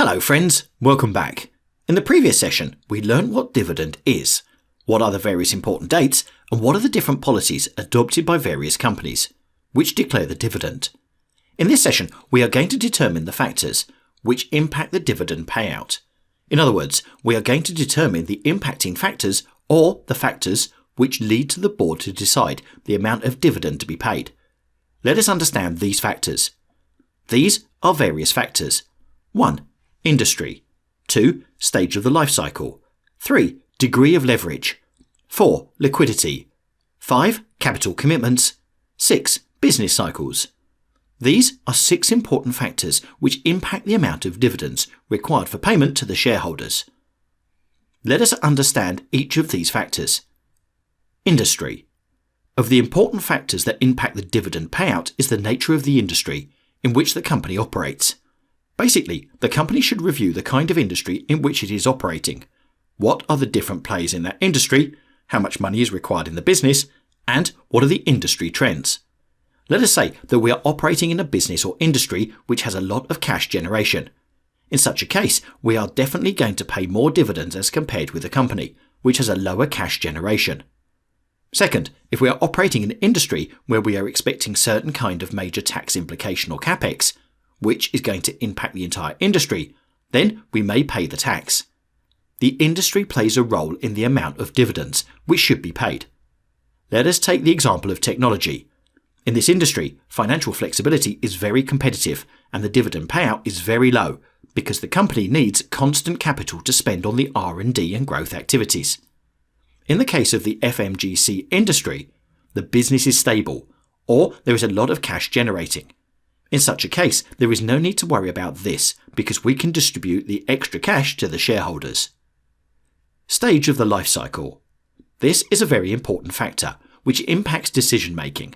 Hello friends, welcome back. In the previous session, we learned what dividend is, what are the various important dates, and what are the different policies adopted by various companies, which declare the dividend. In this session, we are going to determine the factors which impact the dividend payout. In other words, we are going to determine the impacting factors or the factors which lead to the board to decide the amount of dividend to be paid. Let us understand these factors. These are various factors. 1. Industry. 2. Stage of the life cycle. 3. Degree of leverage. 4. Liquidity. 5. Capital commitments. 6. Business cycles. These are 6 important factors which impact the amount of dividends required for payment to the shareholders. Let us understand each of these factors. Industry. Of the important factors that impact the dividend payout is the nature of the industry in which the company operates. Basically, the company should review the kind of industry in which it is operating. What are the different players in that industry? How much money is required in the business? And what are the industry trends? Let us say that we are operating in a business or industry which has a lot of cash generation. In such a case, we are definitely going to pay more dividends as compared with a company which has a lower cash generation. Second, if we are operating in an industry where we are expecting certain kind of major tax implication or capex, which is going to impact the entire industry, then we may pay the tax. The industry plays a role in the amount of dividends which should be paid. Let us take the example of technology. In this industry, financial flexibility is very competitive and the dividend payout is very low because the company needs constant capital to spend on the R&D and growth activities. In the case of the FMGC industry, the business is stable or there is a lot of cash generating. In such a case, there is no need to worry about this because we can distribute the extra cash to the shareholders. Stage of the life cycle. This is a very important factor which impacts decision making.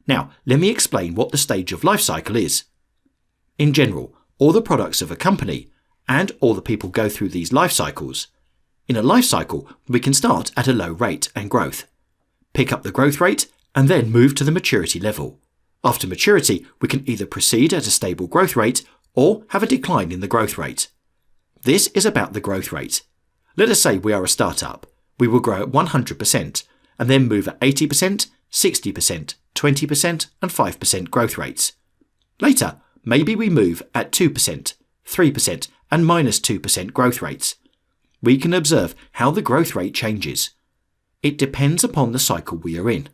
Now, let me explain what the stage of life cycle is. In general, all the products of a company and all the people go through these life cycles. In a life cycle, we can start at a low rate and growth, pick up the growth rate, and then move to the maturity level. After maturity, we can either proceed at a stable growth rate or have a decline in the growth rate. This is about the growth rate. Let us say we are a startup. We will grow at 100% and then move at 80%, 60%, 20% and 5% growth rates. Later, maybe we move at 2%, 3% and -2% growth rates. We can observe how the growth rate changes. It depends upon the cycle we are in.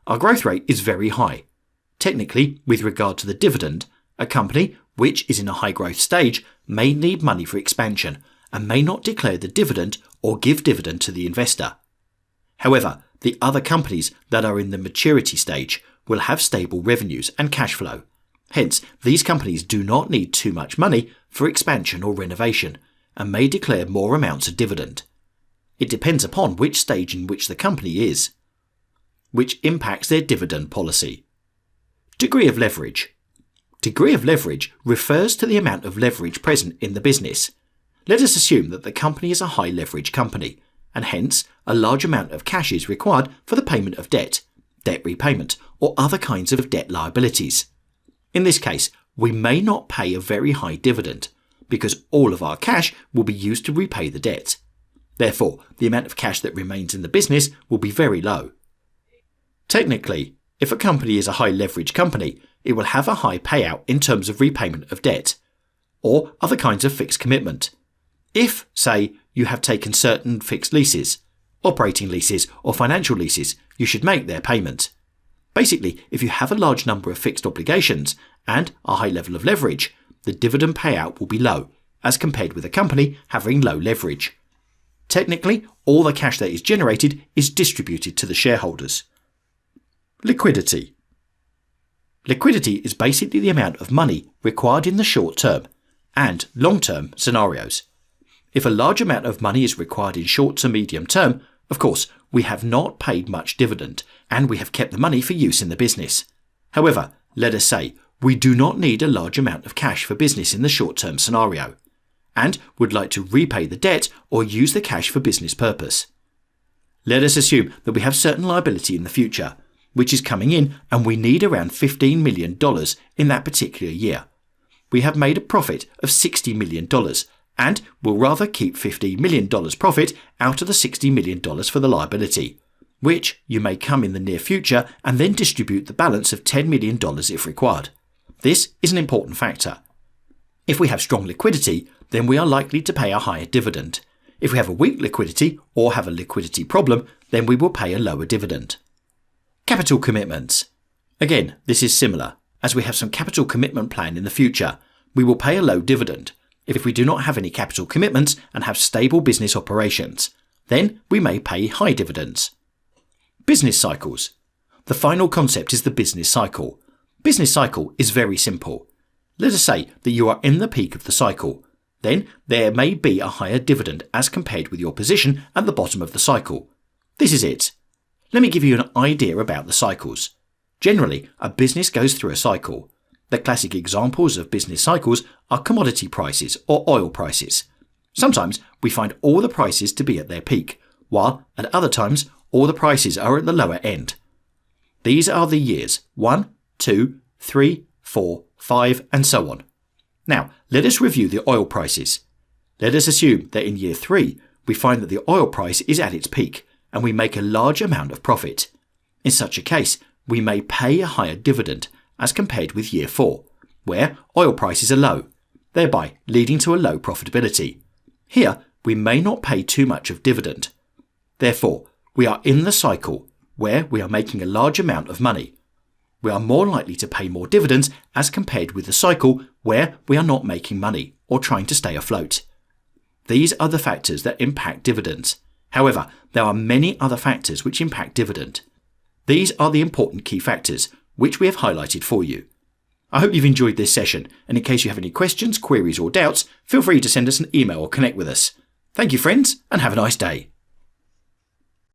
Our growth rate is very high. Technically, with regard to the dividend, a company which is in a high growth stage may need money for expansion and may not declare the dividend or give dividend to the investor. However, the other companies that are in the maturity stage will have stable revenues and cash flow. Hence, these companies do not need too much money for expansion or renovation and may declare more amounts of dividend. It depends upon which stage in which the company is, which impacts their dividend policy. Degree of leverage. Degree of leverage refers to the amount of leverage present in the business. Let us assume that the company is a high leverage company, and hence a large amount of cash is required for the payment of debt, debt repayment, or other kinds of debt liabilities. In this case, we may not pay a very high dividend because all of our cash will be used to repay the debt. Therefore, the amount of cash that remains in the business will be very low. Technically, if a company is a high leverage company, it will have a high payout in terms of repayment of debt or other kinds of fixed commitment. If, say, you have taken certain fixed leases, operating leases or financial leases, you should make their payment. Basically, if you have a large number of fixed obligations and a high level of leverage, the dividend payout will be low as compared with a company having low leverage. Technically, all the cash that is generated is distributed to the shareholders. Liquidity. Liquidity is basically the amount of money required in the short term and long term scenarios. If a large amount of money is required in short to medium term, of course, we have not paid much dividend and we have kept the money for use in the business. However, let us say we do not need a large amount of cash for business in the short term scenario and would like to repay the debt or use the cash for business purpose. Let us assume that we have certain liability in the future, which is coming in and we need around $15 million in that particular year. we have made a profit of $60 million and will rather keep $50 million profit out of the $60 million for the liability, which you may come in the near future and then distribute the balance of $10 million if required. This is an important factor. If we have strong liquidity, then we are likely to pay a higher dividend. If we have a weak liquidity or have a liquidity problem, then we will pay a lower dividend. Capital commitments. Again, this is similar. As we have some capital commitment plan in the future, we will pay a low dividend. If we do not have any capital commitments and have stable business operations, then we may pay high dividends. Business cycles. The final concept is the business cycle. Business cycle is very simple. Let us say that you are in the peak of the cycle. Then there may be a higher dividend as compared with your position at the bottom of the cycle. This is it. Let me give you an idea about the cycles. Generally, a business goes through a cycle. The classic examples of business cycles are commodity prices or oil prices. Sometimes we find all the prices to be at their peak, while at other times all the prices are at the lower end. These are the years 1, 2, 3, 4, 5 and so on. Now, let us review the oil prices. Let us assume that in year 3 we find that the oil price is at its peak and we make a large amount of profit. In such a case, we may pay a higher dividend as compared with year 4, where oil prices are low, thereby leading to a low profitability. Here, we may not pay too much of dividend. Therefore, we are in the cycle where we are making a large amount of money. We are more likely to pay more dividends as compared with the cycle where we are not making money or trying to stay afloat. These are the factors that impact dividends. However, there are many other factors which impact dividend. These are the important key factors which we have highlighted for you. I hope you've enjoyed this session, and in case you have any questions, queries or doubts, feel free to send us an email or connect with us. Thank you friends, and have a nice day.